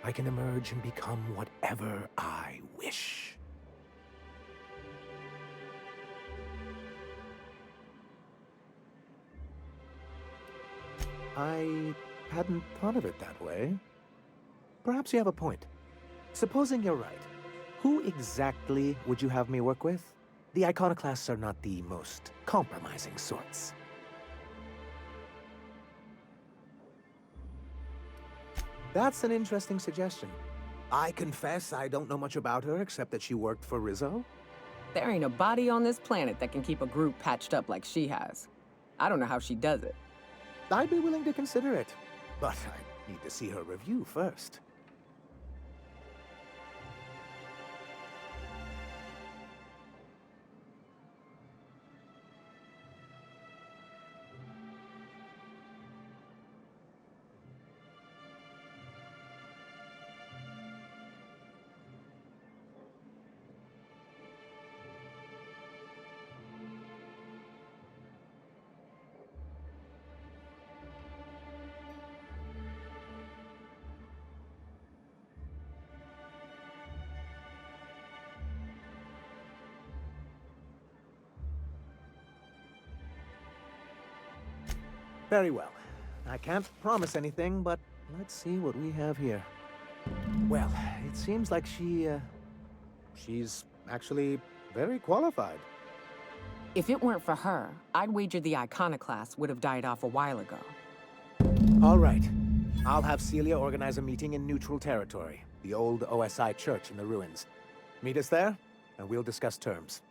Speaker 1: I can emerge and become whatever I wish. I hadn't thought of it that way. Perhaps you have a point. Supposing you're right, who exactly would you have me work with? The Iconoclasts are not the most compromising sorts. That's an interesting suggestion. I confess I don't know much about her except that she worked for Rizzo.
Speaker 9: There ain't a body on this planet that can keep a group patched up like she has. I don't know how she does it.
Speaker 1: I'd be willing to consider it, but I need to see her review first. Very well. I can't promise anything, but let's see what we have here. Well, it seems like she's actually very qualified.
Speaker 9: If it weren't for her, I'd wager the Iconoclast would have died off a while ago.
Speaker 1: All right. I'll have Celia organize a meeting in neutral territory, the old OSI church in the ruins. Meet us there, and we'll discuss terms.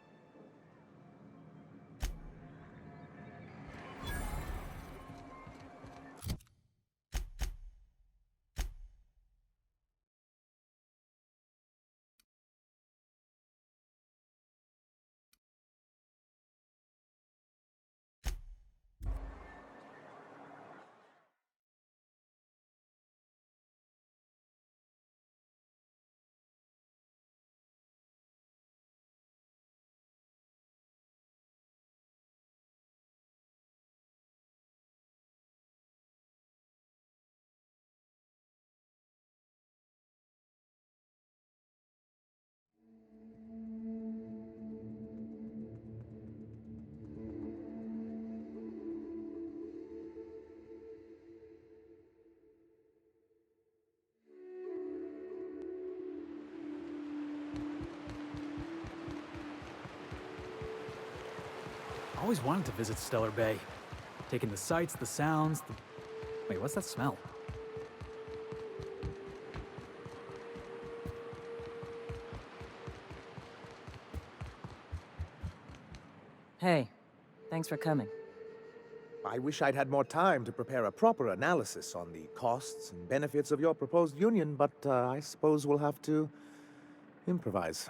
Speaker 12: Always wanted to visit Stellar Bay. Taking the sights, the sounds, the... Wait, what's that smell?
Speaker 5: Hey, thanks for coming.
Speaker 17: I wish I'd had more time to prepare a proper analysis on the costs and benefits of your proposed union, but I suppose we'll have to improvise.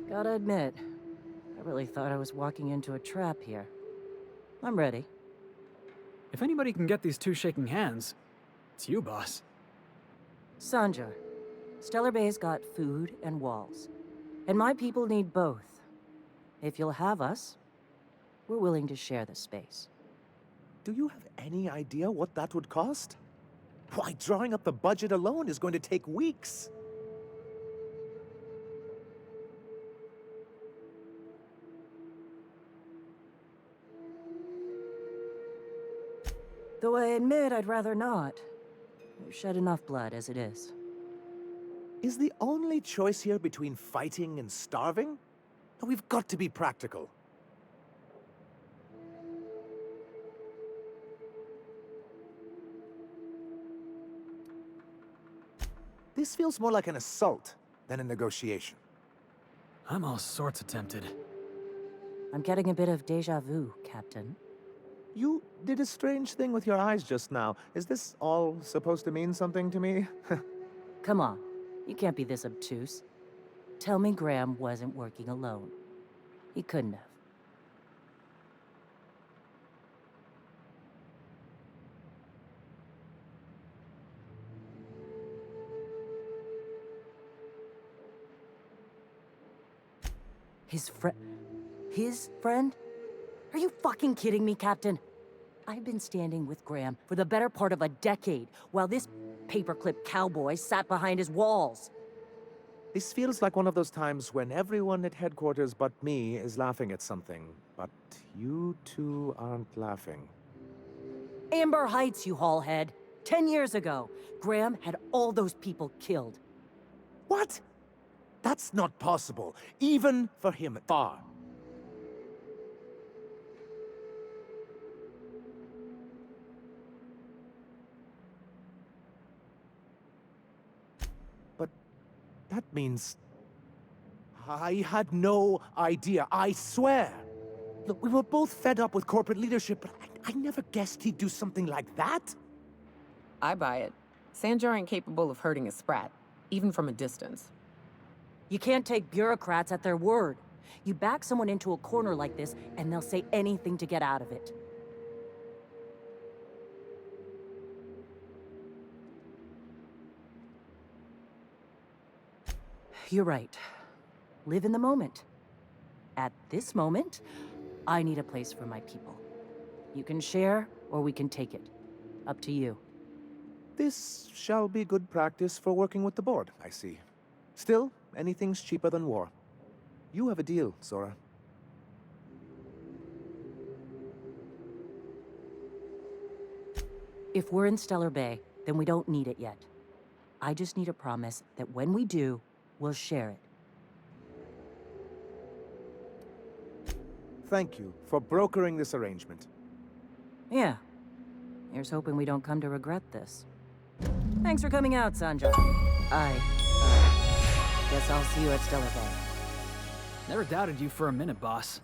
Speaker 5: Gotta admit, I really thought I was walking into a trap here. I'm ready.
Speaker 12: If anybody can get these two shaking hands, it's you, boss.
Speaker 5: Sanjar, Stellar Bay's got food and walls. And my people need both. If you'll have us, we're willing to share the space.
Speaker 17: Do you have any idea what that would cost? Why, drawing up the budget alone is going to take weeks.
Speaker 5: Though I admit I'd rather not. We've shed enough blood as it is.
Speaker 17: Is the only choice here between fighting and starving? We've got to be practical. This feels more like an assault than a negotiation.
Speaker 12: I'm all sorts of tempted.
Speaker 5: I'm getting a bit of déjà vu, Captain.
Speaker 17: You did a strange thing with your eyes just now. Is this all supposed to mean something to me?
Speaker 5: Come on, you can't be this obtuse. Tell me Graham wasn't working alone. He couldn't have. His friend? Are you fucking kidding me, Captain? I've been standing with Graham for the better part of a decade, while this paperclip cowboy sat behind his walls.
Speaker 17: This feels like one of those times when everyone at headquarters but me is laughing at something, but you two aren't laughing.
Speaker 5: Amber Heights, you haulhead. 10 years ago, Graham had all those people killed.
Speaker 17: What? That's not possible, even for him far. But that means... I had no idea, I swear. Look, we were both fed up with corporate leadership, but I never guessed he'd do something like that.
Speaker 9: I buy it. Sanjar ain't capable of hurting a sprat, even from a distance.
Speaker 5: You can't take bureaucrats at their word. You back someone into a corner like this, and they'll say anything to get out of it. You're right. Live in the moment. At this moment, I need a place for my people. You can share, or we can take it. Up to you.
Speaker 17: This shall be good practice for working with the board, I see. Still, anything's cheaper than war. You have a deal, Zora.
Speaker 5: If we're in Stellar Bay, then we don't need it yet. I just need a promise that when we do, we'll share it.
Speaker 17: Thank you for brokering this arrangement.
Speaker 5: Yeah. Here's hoping we don't come to regret this. Thanks for coming out, Sanjar. Guess I'll see you at Stellar Bay.
Speaker 12: Never doubted you for a minute, boss.